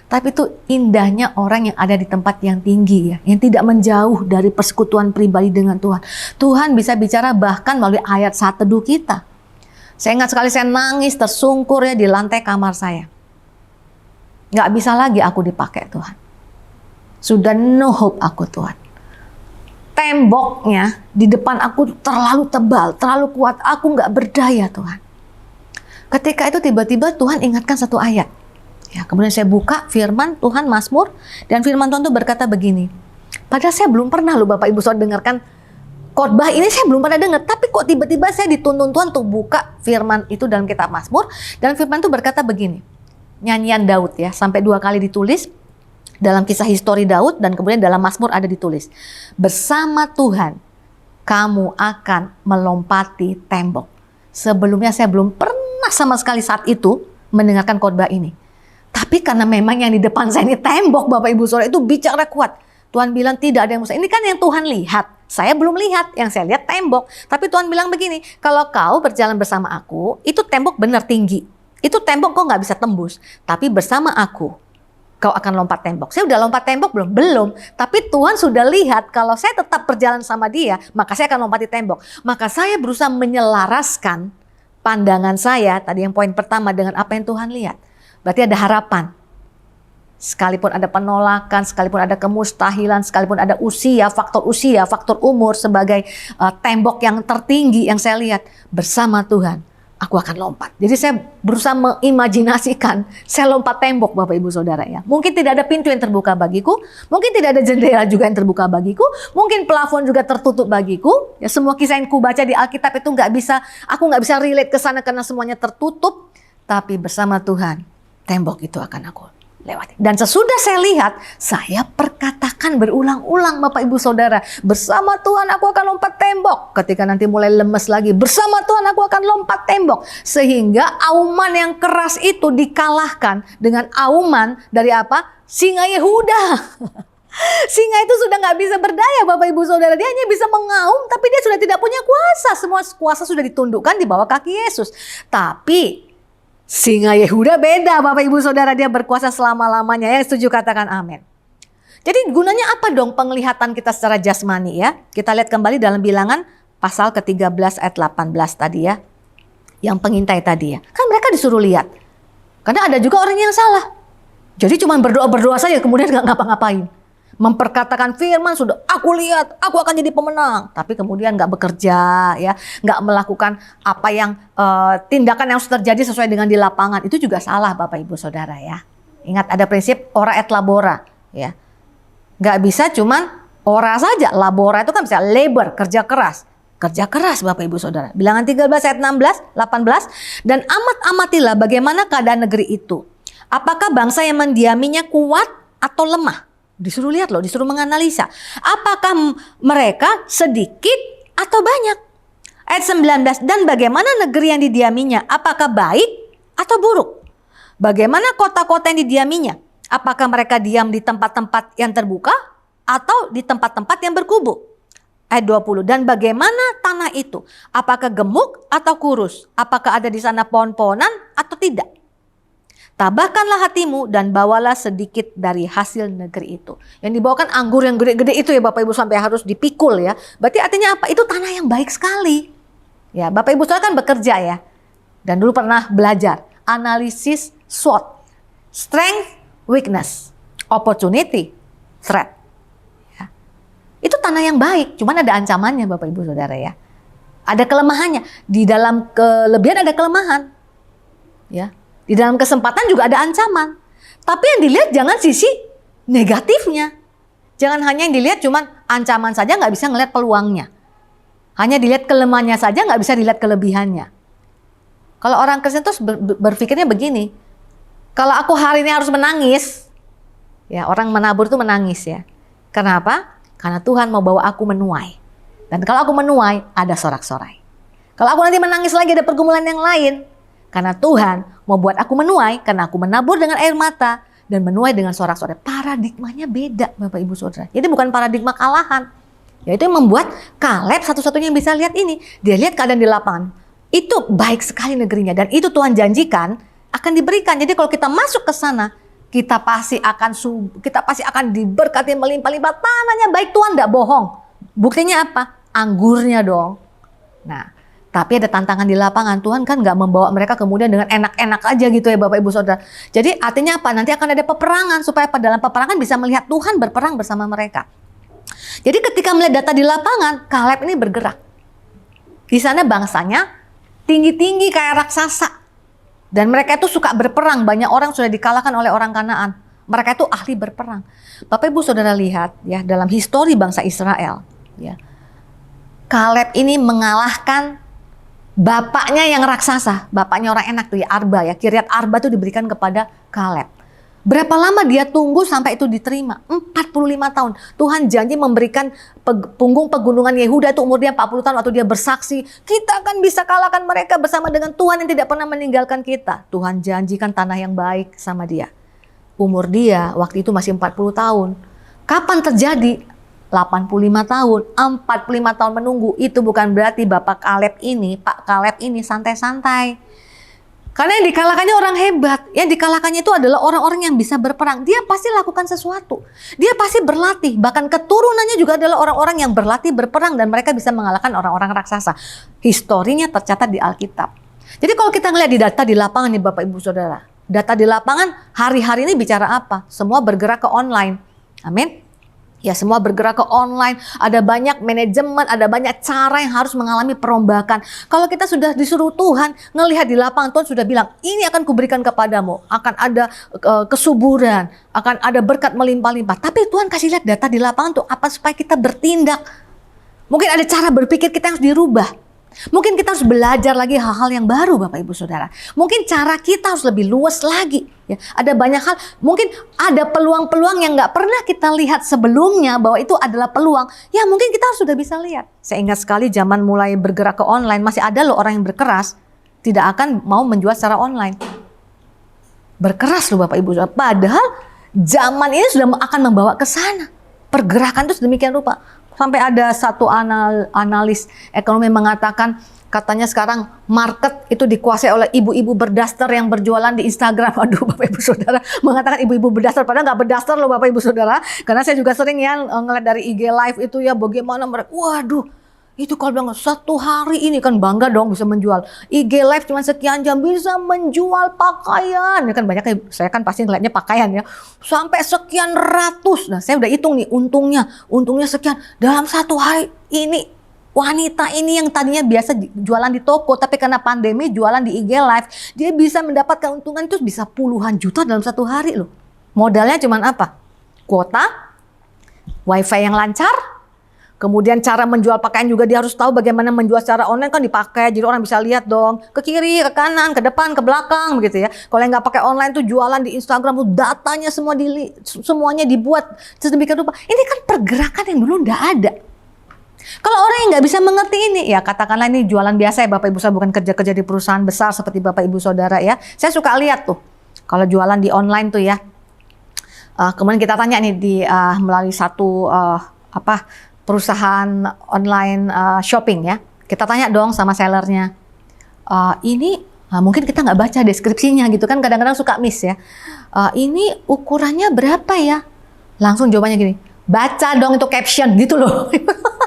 Tapi itu indahnya orang yang ada di tempat yang tinggi ya, yang tidak menjauh dari persekutuan pribadi dengan Tuhan. Tuhan bisa bicara bahkan melalui ayat saat teduh kita. Saya ingat sekali saya nangis tersungkur ya di lantai kamar saya. Nggak bisa lagi aku dipakai Tuhan. Sudah no hope aku Tuhan. Temboknya di depan aku terlalu tebal, terlalu kuat. Aku nggak berdaya Tuhan. Ketika itu tiba-tiba Tuhan ingatkan satu ayat. Ya, kemudian saya buka firman Tuhan Mazmur, dan firman Tuhan itu berkata begini. Padahal saya belum pernah loh Bapak Ibu Saudara dengarkan khotbah ini, saya belum pernah dengar. Tapi kok tiba-tiba saya dituntun Tuhan untuk buka firman itu dalam kitab Mazmur. Dan firman itu berkata begini. Nyanyian Daud ya, sampai 2 kali ditulis. Dalam kisah histori Daud dan kemudian dalam Mazmur ada ditulis. Bersama Tuhan kamu akan melompati tembok. Sebelumnya saya belum pernah sama sekali saat itu mendengarkan khotbah ini. Tapi karena memang yang di depan saya ini tembok Bapak Ibu Saudara itu bicara kuat. Tuhan bilang tidak ada yang mustahil. Ini kan yang Tuhan lihat. Saya belum lihat, yang saya lihat tembok. Tapi Tuhan bilang begini, kalau kau berjalan bersama aku, itu tembok benar tinggi. Itu tembok kau nggak bisa tembus. Tapi bersama aku, kau akan lompat tembok. Saya udah lompat tembok belum? Belum. Tapi Tuhan sudah lihat kalau saya tetap berjalan sama dia, maka saya akan lompati tembok. Maka saya berusaha menyelaraskan pandangan saya, tadi yang poin pertama, dengan apa yang Tuhan lihat. Berarti ada harapan. Sekalipun ada penolakan, sekalipun ada kemustahilan, sekalipun ada usia, faktor umur sebagai tembok yang tertinggi yang saya lihat. Bersama Tuhan, aku akan lompat. Jadi saya berusaha mengimajinasikan, saya lompat tembok Bapak Ibu Saudara ya. Mungkin tidak ada pintu yang terbuka bagiku, mungkin tidak ada jendela juga yang terbuka bagiku, mungkin plafon juga tertutup bagiku. Ya, semua kisah yang ku baca di Alkitab itu aku nggak bisa relate ke sana karena semuanya tertutup. Tapi bersama Tuhan, tembok itu akan aku lewati. Dan sesudah saya lihat, saya perkatakan berulang-ulang Bapak Ibu Saudara. Bersama Tuhan aku akan lompat tembok. Ketika nanti mulai lemes lagi, bersama Tuhan aku akan lompat tembok. Sehingga auman yang keras itu dikalahkan dengan auman dari apa? Singa Yehuda. Singa itu sudah nggak bisa berdaya Bapak Ibu Saudara. Dia hanya bisa mengaum, tapi dia sudah tidak punya kuasa. Semua kuasa sudah ditundukkan di bawah kaki Yesus. Tapi singa Yehuda beda Bapak Ibu Saudara, dia berkuasa selama-lamanya. Yang setuju katakan amin. Jadi gunanya apa dong penglihatan kita secara jasmani ya? Kita lihat kembali dalam Bilangan pasal ke-13 ayat 18 tadi ya. Yang pengintai tadi ya. Kan mereka disuruh lihat. Karena ada juga orang yang salah. Jadi cuma berdoa-berdoa saja kemudian nggak ngapa-ngapain. Memperkatakan firman sudah aku lihat, aku akan jadi pemenang. Tapi kemudian nggak bekerja ya, nggak melakukan apa yang tindakan yang harus terjadi sesuai dengan di lapangan. Itu juga salah Bapak Ibu Saudara ya. Ingat ada prinsip ora et labora ya. Nggak bisa cuman ora saja, labora itu kan bisa labor, kerja keras. Kerja keras Bapak Ibu Saudara. Bilangan 13 ayat 18. Dan amat-amatilah bagaimana keadaan negeri itu. Apakah bangsa yang mendiaminya kuat atau lemah? Disuruh lihat loh, disuruh menganalisa. Apakah mereka sedikit atau banyak? Ayat 19, dan bagaimana negeri yang didiaminya? Apakah baik atau buruk? Bagaimana kota-kota yang didiaminya? Apakah mereka diam di tempat-tempat yang terbuka atau di tempat-tempat yang berkubu? Ayat 20, dan bagaimana tanah itu? Apakah gemuk atau kurus? Apakah ada di sana pohon-pohonan atau tidak? Tabahkanlah hatimu dan bawalah sedikit dari hasil negeri itu. Yang dibawakan anggur yang gede-gede itu ya Bapak Ibu sampai harus dipikul ya. Berarti artinya apa? Itu tanah yang baik sekali. Ya, Bapak Ibu Saudara kan bekerja ya. Dan dulu pernah belajar analisis SWOT. Strength, weakness, opportunity, threat. Ya. Itu tanah yang baik, cuman ada ancamannya Bapak Ibu Saudara ya. Ada kelemahannya. Di dalam kelebihan ada kelemahan. Ya. Di dalam kesempatan juga ada ancaman. Tapi yang dilihat jangan sisi negatifnya. Jangan hanya yang dilihat cuman ancaman saja, nggak bisa ngelihat peluangnya. Hanya dilihat kelemahannya saja, nggak bisa dilihat kelebihannya. Kalau orang Kristen terus berpikirnya begini. Kalau aku hari ini harus menangis. Ya, orang menabur itu menangis ya. Kenapa? Karena Tuhan mau bawa aku menuai. Dan kalau aku menuai, ada sorak-sorai. Kalau aku nanti menangis lagi, ada pergumulan yang lain. Karena Tuhan mau buat aku menuai, karena aku menabur dengan air mata dan menuai dengan sorak-sorai. Paradigmanya beda Bapak Ibu Saudara. Jadi bukan paradigma kalahan. Yaitu yang membuat Kaleb satu-satunya yang bisa lihat ini. Dia lihat keadaan di lapangan. Itu baik sekali negerinya dan itu Tuhan janjikan akan diberikan. Jadi kalau kita masuk ke sana, kita pasti akan diberkati melimpah-limpah, tanahnya baik, Tuhan enggak bohong. Buktinya apa? Anggurnya dong. Nah, tapi ada tantangan di lapangan. Tuhan kan nggak membawa mereka kemudian dengan enak-enak aja gitu ya Bapak Ibu Saudara. Jadi artinya apa? Nanti akan ada peperangan supaya dalam peperangan bisa melihat Tuhan berperang bersama mereka. Jadi ketika melihat data di lapangan, Kaleb ini bergerak. Di sana bangsanya tinggi-tinggi kayak raksasa. Dan mereka itu suka berperang. Banyak orang sudah dikalahkan oleh orang Kanaan. Mereka itu ahli berperang. Bapak Ibu Saudara lihat ya dalam histori bangsa Israel, ya. Kaleb ini mengalahkan bapaknya yang raksasa, bapaknya orang enak tuh ya, Arba ya. Kiryat Arba itu diberikan kepada Kaleb. Berapa lama dia tunggu sampai itu diterima? 45 tahun. Tuhan janji memberikan punggung pegunungan Yehuda itu umur dia 40 tahun waktu dia bersaksi, kita akan bisa kalahkan mereka bersama dengan Tuhan yang tidak pernah meninggalkan kita. Tuhan janjikan tanah yang baik sama dia. Umur dia waktu itu masih 40 tahun. Kapan terjadi? 85 tahun, 45 tahun menunggu. Itu bukan berarti Pak Kaleb ini santai-santai. Karena yang dikalahkannya orang hebat. Yang dikalahkannya itu adalah orang-orang yang bisa berperang. Dia pasti lakukan sesuatu. Dia pasti berlatih. Bahkan keturunannya juga adalah orang-orang yang berlatih berperang. Dan mereka bisa mengalahkan orang-orang raksasa. Historinya tercatat di Alkitab. Jadi kalau kita ngeliat di data di lapangan nih Bapak Ibu Saudara. Data di lapangan hari-hari ini bicara apa? Semua bergerak ke online. Amin. Ya semua bergerak ke online, ada banyak manajemen, ada banyak cara yang harus mengalami perombakan. Kalau kita sudah disuruh Tuhan, ngelihat di lapangan Tuhan sudah bilang, ini akan kuberikan kepadamu, akan ada kesuburan, akan ada berkat melimpah-limpah. Tapi Tuhan kasih lihat data di lapangan tuh apa supaya kita bertindak. Mungkin ada cara berpikir kita yang harus dirubah. Mungkin kita harus belajar lagi hal-hal yang baru Bapak Ibu Saudara. Mungkin cara kita harus lebih luas lagi. Ya, ada banyak hal, mungkin ada peluang-peluang yang nggak pernah kita lihat sebelumnya bahwa itu adalah peluang. Ya mungkin kita harus sudah bisa lihat. Saya ingat sekali zaman mulai bergerak ke online, masih ada loh orang yang berkeras tidak akan mau menjual secara online. Berkeras loh Bapak Ibu Saudara. Padahal zaman ini sudah akan membawa ke sana. Pergerakan itu sedemikian rupa. Sampai ada satu analis ekonomi mengatakan, katanya sekarang market itu dikuasai oleh ibu-ibu berdaster yang berjualan di Instagram. Aduh Bapak Ibu Saudara, mengatakan ibu-ibu berdaster, padahal nggak berdaster loh Bapak Ibu Saudara. Karena saya juga sering ya ngeliat dari IG live itu ya bagaimana mereka, waduh. Itu kalau bilang satu hari ini kan bangga dong bisa menjual. IG live cuma sekian jam bisa menjual pakaian. Ya kan banyak, saya kan pasti ngeliatnya pakaian ya. Sampai sekian ratus. Nah saya udah hitung nih untungnya sekian. Dalam satu hari ini wanita ini yang tadinya biasa jualan di toko. Tapi karena pandemi jualan di IG live. Dia bisa mendapat keuntungan itu bisa puluhan juta dalam satu hari loh. Modalnya cuman apa? Kuota, wifi yang lancar. Kemudian cara menjual pakaian juga dia harus tahu bagaimana menjual secara online kan dipakai. Jadi orang bisa lihat dong ke kiri, ke kanan, ke depan, ke belakang begitu ya. Kalau yang nggak pakai online tuh jualan di Instagram tuh datanya semuanya dibuat sedemikian rupa. Ini kan pergerakan yang dulu nggak ada. Kalau orang yang nggak bisa mengerti ini, ya katakanlah ini jualan biasa ya Bapak Ibu Saudara, bukan kerja-kerja di perusahaan besar seperti Bapak Ibu Saudara ya. Saya suka lihat tuh kalau jualan di online tuh ya. Kemudian kita tanya nih melalui satu perusahaan online shopping ya. Kita tanya dong sama sellernya. Mungkin kita nggak baca deskripsinya gitu kan, kadang-kadang suka miss ya. Ini ukurannya berapa ya? Langsung jawabannya gini, baca dong itu caption gitu loh.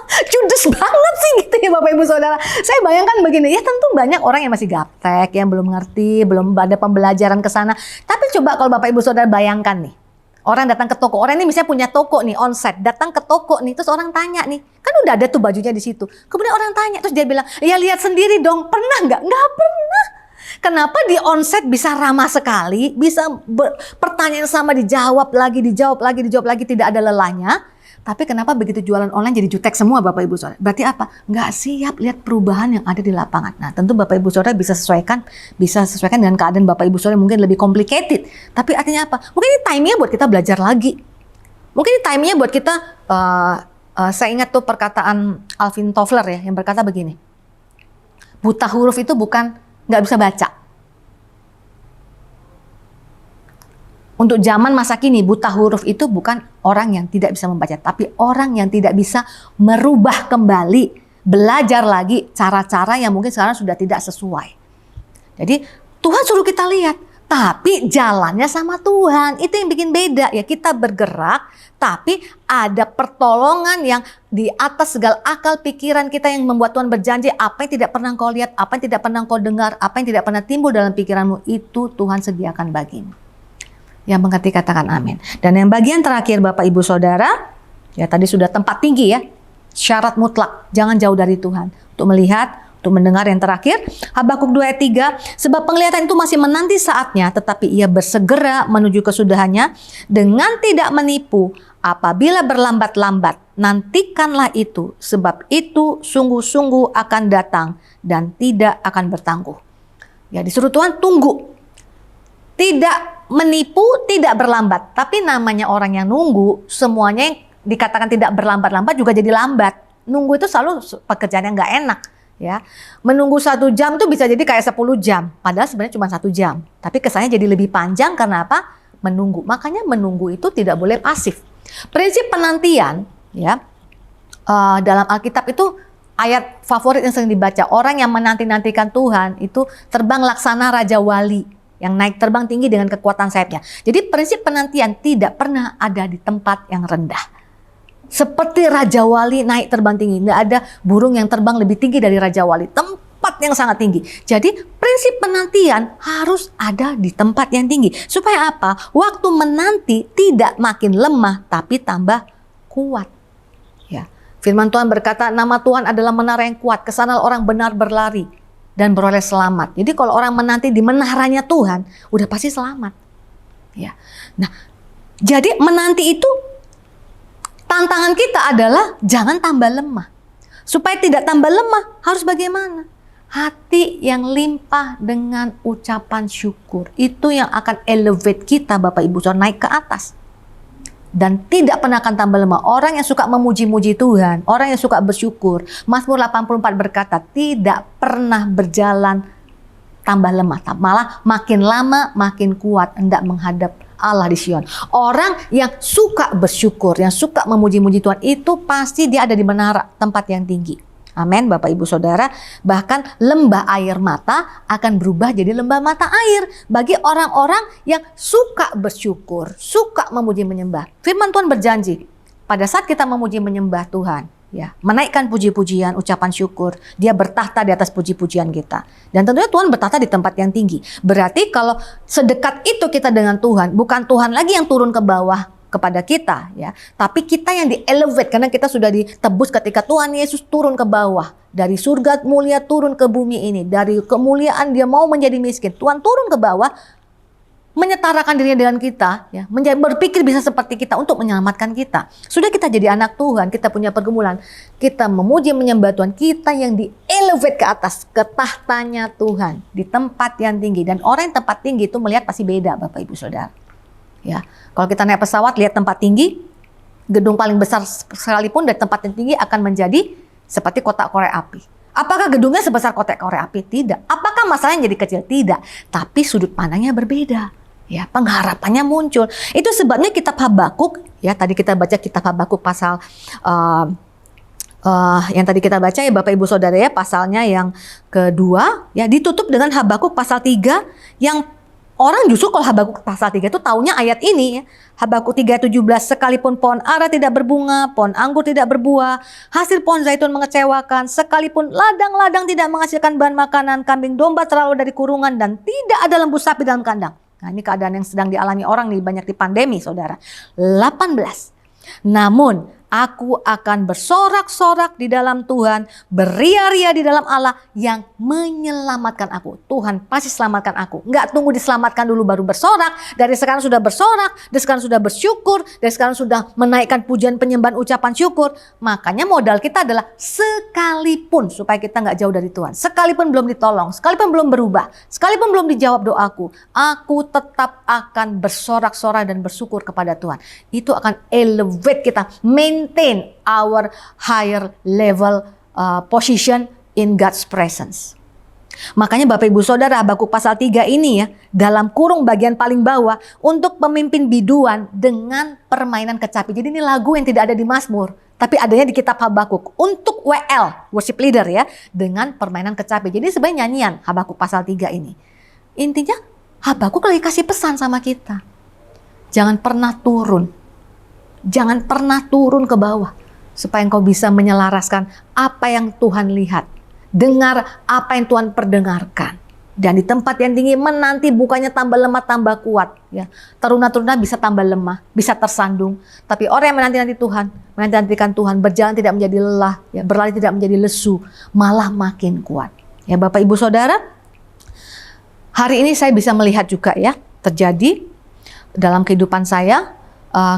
Judes banget sih gitu ya Bapak Ibu Saudara. Saya bayangkan begini, ya tentu banyak orang yang masih gaptek, yang belum ngerti, belum ada pembelajaran ke sana. Tapi coba kalau Bapak Ibu Saudara bayangkan nih. Orang datang ke toko, orang ini misalnya punya toko nih, onsite, datang ke toko nih, terus orang tanya nih, kan udah ada tuh bajunya di situ. Kemudian orang tanya, terus dia bilang, ya lihat sendiri dong, pernah nggak? Nggak pernah. Kenapa di onsite bisa ramah sekali, bisa pertanyaan sama dijawab lagi, tidak ada lelahnya. Tapi kenapa begitu jualan online jadi jutek semua Bapak Ibu Saudara? Berarti apa? Nggak siap lihat perubahan yang ada di lapangan. Nah tentu Bapak Ibu Saudara bisa sesuaikan dengan keadaan Bapak Ibu Saudara mungkin lebih complicated. Tapi artinya apa? Mungkin ini timingnya buat kita belajar lagi. Mungkin ini timingnya buat kita, saya ingat tuh perkataan Alvin Toffler ya, yang berkata begini. Buta huruf itu bukan nggak bisa baca. Untuk zaman masa kini, buta huruf itu bukan orang yang tidak bisa membaca, tapi orang yang tidak bisa merubah kembali, belajar lagi cara-cara yang mungkin sekarang sudah tidak sesuai. Jadi Tuhan suruh kita lihat, tapi jalannya sama Tuhan. Itu yang bikin beda ya. Kita bergerak, tapi ada pertolongan yang di atas segala akal pikiran kita, yang membuat Tuhan berjanji apa yang tidak pernah kau lihat, apa yang tidak pernah kau dengar, apa yang tidak pernah timbul dalam pikiranmu, itu Tuhan sediakan bagimu. Yang mengerti katakan amin. Dan yang bagian terakhir Bapak Ibu Saudara, ya tadi sudah tempat tinggi ya. Syarat mutlak, jangan jauh dari Tuhan. Untuk melihat, untuk mendengar. Yang terakhir, Habakuk 2 ayat 3, sebab penglihatan itu masih menanti saatnya, tetapi ia bersegera menuju kesudahannya dengan tidak menipu. Apabila berlambat-lambat, nantikanlah itu, sebab itu sungguh-sungguh akan datang dan tidak akan bertangguh. Ya, disuruh Tuhan tunggu. Tidak menipu, tidak berlambat. Tapi namanya orang yang nunggu, semuanya yang dikatakan tidak berlambat-lambat juga jadi lambat. Nunggu itu selalu pekerjaan yang nggak enak. Ya, menunggu 1 jam itu bisa jadi kayak 10 jam, padahal sebenarnya cuma 1 jam. Tapi kesannya jadi lebih panjang karena apa? Menunggu. Makanya menunggu itu tidak boleh pasif. Prinsip penantian, ya, dalam Alkitab itu ayat favorit yang sering dibaca. Orang yang menanti-nantikan Tuhan itu terbang laksana Raja Wali yang naik terbang tinggi dengan kekuatan sayapnya. Jadi prinsip penantian tidak pernah ada di tempat yang rendah. Seperti Raja Wali naik terbang tinggi. Nggak ada burung yang terbang lebih tinggi dari Raja Wali. Tempat yang sangat tinggi. Jadi prinsip penantian harus ada di tempat yang tinggi. Supaya apa? Waktu menanti tidak makin lemah tapi tambah kuat. Ya. Firman Tuhan berkata, nama Tuhan adalah menara yang kuat. Kesana orang benar berlari dan beroleh selamat. Jadi kalau orang menanti di menaranya Tuhan, udah pasti selamat. Ya. Nah, jadi menanti itu, tantangan kita adalah jangan tambah lemah. Supaya tidak tambah lemah, harus bagaimana? Hati yang limpah dengan ucapan syukur. Itu yang akan elevate kita, Bapak Ibu Saudara, naik ke atas. Dan tidak pernah akan tambah lemah. Orang yang suka memuji-muji Tuhan, orang yang suka bersyukur. Mazmur 84 berkata, tidak pernah berjalan tambah lemah. Malah makin lama makin kuat hendak menghadap Allah di Sion. Orang yang suka bersyukur, yang suka memuji-muji Tuhan, itu pasti dia ada di menara, tempat yang tinggi. Amin, Bapak Ibu Saudara. Bahkan lembah air mata akan berubah jadi lembah mata air bagi orang-orang yang suka bersyukur, suka memuji menyembah. Firman Tuhan berjanji, pada saat kita memuji menyembah Tuhan, ya, menaikkan puji-pujian, ucapan syukur, dia bertahta di atas puji-pujian kita. Dan tentunya Tuhan bertahta di tempat yang tinggi. Berarti kalau sedekat itu kita dengan Tuhan, bukan Tuhan lagi yang turun ke bawah kepada kita, ya, tapi kita yang di-elevate karena kita sudah ditebus ketika Tuhan Yesus turun ke bawah. Dari surga mulia turun ke bumi ini. Dari kemuliaan dia mau menjadi miskin. Tuhan turun ke bawah, menyetarakan dirinya dengan kita, ya, berpikir bisa seperti kita untuk menyelamatkan kita. Sudah kita jadi anak Tuhan, kita punya pergumulan, kita memuji menyembah Tuhan, kita yang di-elevate ke atas, ke tahtanya Tuhan, di tempat yang tinggi. Dan orang yang tempat tinggi itu melihat pasti beda, Bapak Ibu Saudara. Ya, kalau kita naik pesawat lihat tempat tinggi, gedung paling besar sekalipun dari tempat yang tinggi akan menjadi seperti kotak korek api. Apakah gedungnya sebesar kotak korek api? Tidak. Apakah masalahnya jadi kecil? Tidak. Tapi sudut pandangnya berbeda. Ya, pengharapannya muncul. Itu sebabnya kitab Habakuk, ya, tadi kita baca kitab Habakuk pasal yang tadi kita baca ya Bapak Ibu Saudara ya, pasalnya yang kedua, ya, ditutup dengan Habakuk pasal 3 yang orang justru kalau Habakuk pasal 3 itu taunya ayat ini ya. Habakuk 3:17, sekalipun pohon ara tidak berbunga, pohon anggur tidak berbuah, hasil pohon zaitun mengecewakan, sekalipun ladang-ladang tidak menghasilkan bahan makanan, kambing domba terlalu dari kurungan dan tidak ada lembu sapi dalam kandang. Nah, ini keadaan yang sedang dialami orang nih, banyak di pandemi, Saudara. 18. Namun aku akan bersorak-sorak di dalam Tuhan, beria-ria di dalam Allah yang menyelamatkan aku. Tuhan pasti selamatkan aku. Nggak tunggu diselamatkan dulu baru bersorak. Dari sekarang sudah bersorak, dari sekarang sudah bersyukur, dari sekarang sudah menaikkan pujian penyembahan ucapan syukur. Makanya modal kita adalah sekalipun, supaya kita nggak jauh dari Tuhan. Sekalipun belum ditolong, sekalipun belum berubah, sekalipun belum dijawab doaku, aku tetap akan bersorak-sorak dan bersyukur kepada Tuhan. Itu akan elevate kita, maintain our higher level position in God's presence. Makanya Bapak Ibu Saudara, Habakuk pasal 3 ini ya, dalam kurung bagian paling bawah, untuk pemimpin biduan dengan permainan kecapi. Jadi ini lagu yang tidak ada di Mazmur, tapi adanya di kitab Habakuk. Untuk WL, worship leader ya, dengan permainan kecapi. Jadi sebenarnya nyanyian Habakuk pasal 3 ini. Intinya Habakuk lagi kasih pesan sama kita. Jangan pernah turun. Jangan pernah turun ke bawah. Supaya engkau bisa menyelaraskan apa yang Tuhan lihat. Dengar apa yang Tuhan perdengarkan. Dan di tempat yang tinggi menanti bukannya tambah lemah tambah kuat. Ya. Teruna-teruna bisa tambah lemah, bisa tersandung. Tapi orang yang menanti-nanti Tuhan, menanti-nantikan Tuhan, berjalan tidak menjadi lelah, ya, berlari tidak menjadi lesu, malah makin kuat. Ya Bapak Ibu Saudara, hari ini saya bisa melihat juga ya, terjadi dalam kehidupan saya,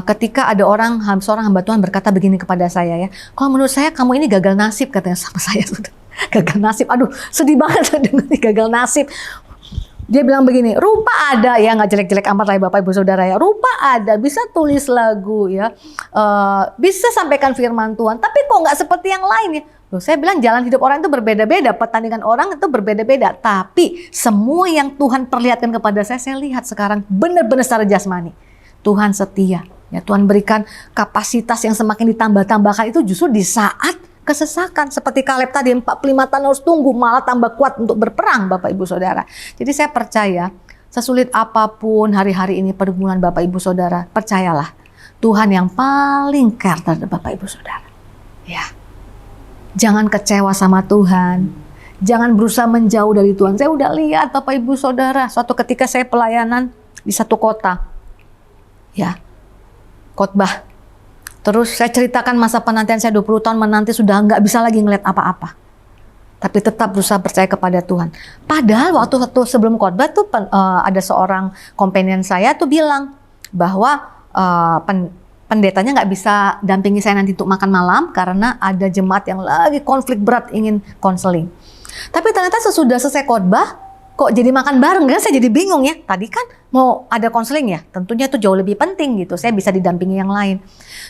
ketika ada seorang hamba Tuhan berkata begini kepada saya ya, kalau menurut saya kamu ini gagal nasib, katanya sama saya. Gagal nasib, aduh sedih banget dengar gagal nasib. Dia bilang begini, rupa ada ya, nggak jelek-jelek amat lah ya Bapak Ibu Saudara ya, rupa ada, bisa tulis lagu ya, bisa sampaikan firman Tuhan, tapi kok nggak seperti yang lain ya. Loh, saya bilang jalan hidup orang itu berbeda-beda, pertandingan orang itu berbeda-beda, tapi semua yang Tuhan perlihatkan kepada saya lihat sekarang benar-benar secara jasmani. Tuhan setia, ya Tuhan berikan kapasitas yang semakin ditambah-tambahkan itu justru di saat kesesakan. Seperti Kaleb tadi 45 tahun harus tunggu, malah tambah kuat untuk berperang Bapak Ibu Saudara. Jadi saya percaya sesulit apapun hari-hari ini pergumulan Bapak Ibu Saudara, percayalah Tuhan yang paling care terhadap Bapak Ibu Saudara. Ya, jangan kecewa sama Tuhan, jangan berusaha menjauh dari Tuhan. Saya udah lihat Bapak Ibu Saudara, suatu ketika saya pelayanan di satu kota, ya khotbah. Terus saya ceritakan masa penantian saya 20 tahun menanti, sudah nggak bisa lagi ngeliat apa-apa. Tapi tetap berusaha percaya kepada Tuhan. Padahal waktu sebelum khotbah tuh ada seorang companion saya tuh bilang bahwa pendetanya nggak bisa dampingi saya nanti untuk makan malam karena ada jemaat yang lagi konflik berat ingin konseling. Tapi ternyata sesudah selesai khotbah, kok jadi makan bareng? Kan saya jadi bingung ya. Tadi kan mau ada konseling ya, tentunya itu jauh lebih penting gitu. Saya bisa didampingi yang lain.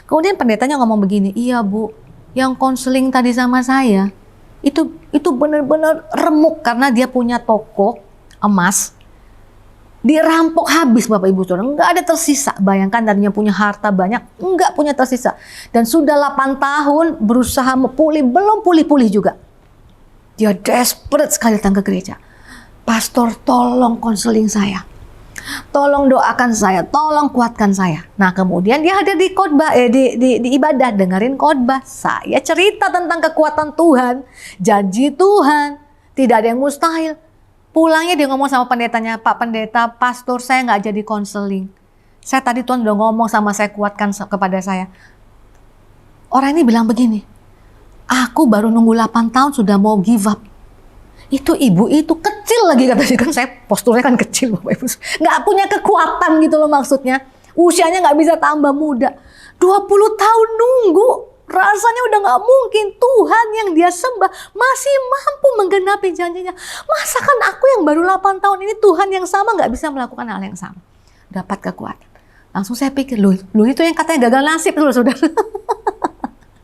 Kemudian pendetanya ngomong begini, iya Bu, yang konseling tadi sama saya itu benar-benar remuk karena dia punya toko emas, dirampok habis Bapak Ibu Saudara, nggak ada tersisa. Bayangkan tadinya punya harta banyak, nggak punya tersisa. Dan sudah 8 tahun berusaha pulih, belum pulih-pulih juga. Dia desperate sekali datang ke gereja. Pastor, tolong konseling saya. Tolong doakan saya, tolong kuatkan saya. Nah, kemudian dia hadir di khotbah, di ibadah, dengerin khotbah. Saya cerita tentang kekuatan Tuhan, janji Tuhan, tidak ada yang mustahil. Pulangnya dia ngomong sama pendetanya, Pak Pendeta, pastor saya nggak jadi konseling. Saya tadi Tuhan udah ngomong sama saya, kuatkan kepada saya. Orang ini bilang begini, aku baru nunggu 8 tahun sudah mau give up. Itu ibu itu kecil lagi katanya, kan saya posturnya kan kecil Bapak Ibu, nggak punya kekuatan gitu loh maksudnya, usianya nggak bisa tambah muda, 20 tahun nunggu, rasanya udah nggak mungkin. Tuhan yang dia sembah masih mampu menggenapi janjinya. Masakan aku yang baru 8 tahun ini Tuhan yang sama nggak bisa melakukan hal yang sama, dapat kekuatan. Langsung saya pikir, loh itu yang katanya gagal nasib loh saudara.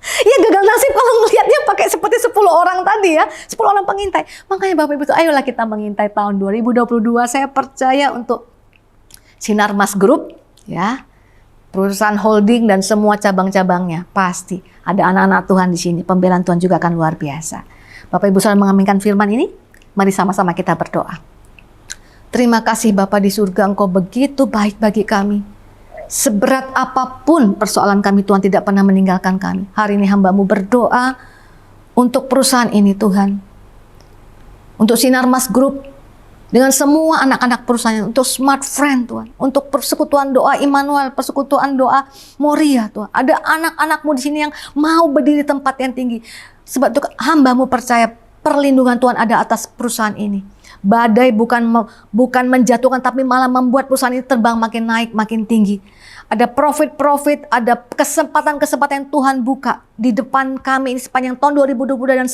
Ya gagal nasib kalau ngelihatnya pakai seperti 10 orang tadi ya, 10 orang pengintai. Makanya Bapak Ibu, ayolah kita mengintai tahun 2022. Saya percaya untuk Sinar Mas Group ya, perusahaan holding dan semua cabang-cabangnya, pasti ada anak-anak Tuhan di sini. Pembelaan Tuhan juga akan luar biasa. Bapak Ibu saudara mengaminkan firman ini, mari sama-sama kita berdoa. Terima kasih Bapa di surga, Engkau begitu baik bagi kami. Seberat apapun persoalan kami, Tuhan tidak pernah meninggalkan kami. Hari ini hamba-Mu berdoa untuk perusahaan ini Tuhan. Untuk Sinar Mas Group, dengan semua anak-anak perusahaan, untuk Smart Friend Tuhan. Untuk persekutuan doa Immanuel, persekutuan doa Moria Tuhan. Ada anak-anak-Mu di sini yang mau berdiri di tempat yang tinggi. Sebab itu hamba-Mu percaya perlindungan Tuhan ada atas perusahaan ini. Badai bukan menjatuhkan, tapi malah membuat perusahaan ini terbang makin naik, makin tinggi. Ada profit, ada kesempatan-kesempatan yang Tuhan buka di depan kami ini sepanjang tahun 2022 dan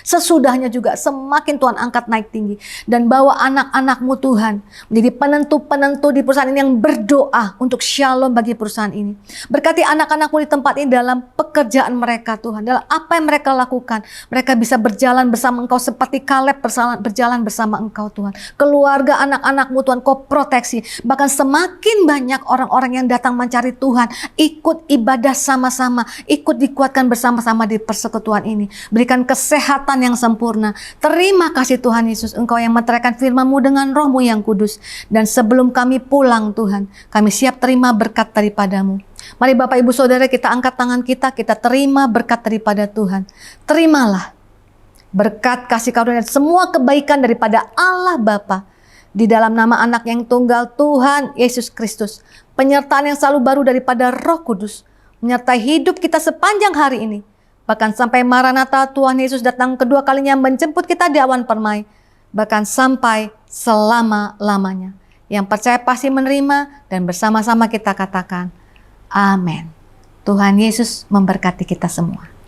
sesudahnya juga. Semakin Tuhan angkat naik tinggi. Dan bawa anak-anak-Mu Tuhan menjadi penentu-penentu di perusahaan ini yang berdoa untuk shalom bagi perusahaan ini. Berkati anak-anak-Mu di tempat ini dalam pekerjaan mereka Tuhan. Dalam apa yang mereka lakukan. Mereka bisa berjalan bersama Engkau seperti Kaleb berjalan bersama bersama Engkau Tuhan. Keluarga anak-anak-Mu Tuhan Kau proteksi. Bahkan semakin banyak orang-orang yang datang mencari Tuhan, ikut ibadah sama-sama, ikut dikuatkan bersama-sama di persekutuan ini. Berikan kesehatan yang sempurna. Terima kasih Tuhan Yesus, Engkau yang meteraikan firman-Mu dengan Roh-Mu yang kudus. Dan sebelum kami pulang Tuhan, kami siap terima berkat daripada-Mu. Mari Bapak Ibu Saudara, kita angkat tangan kita terima berkat daripada Tuhan. Terimalah berkat, kasih karunia, semua kebaikan daripada Allah Bapa di dalam nama anak yang tunggal Tuhan Yesus Kristus. Penyertaan yang selalu baru daripada Roh Kudus menyertai hidup kita sepanjang hari ini. Bahkan sampai Maranatha Tuhan Yesus datang kedua kalinya menjemput kita di awan permai. Bahkan sampai selama-lamanya. Yang percaya pasti menerima dan bersama-sama kita katakan, amin. Tuhan Yesus memberkati kita semua.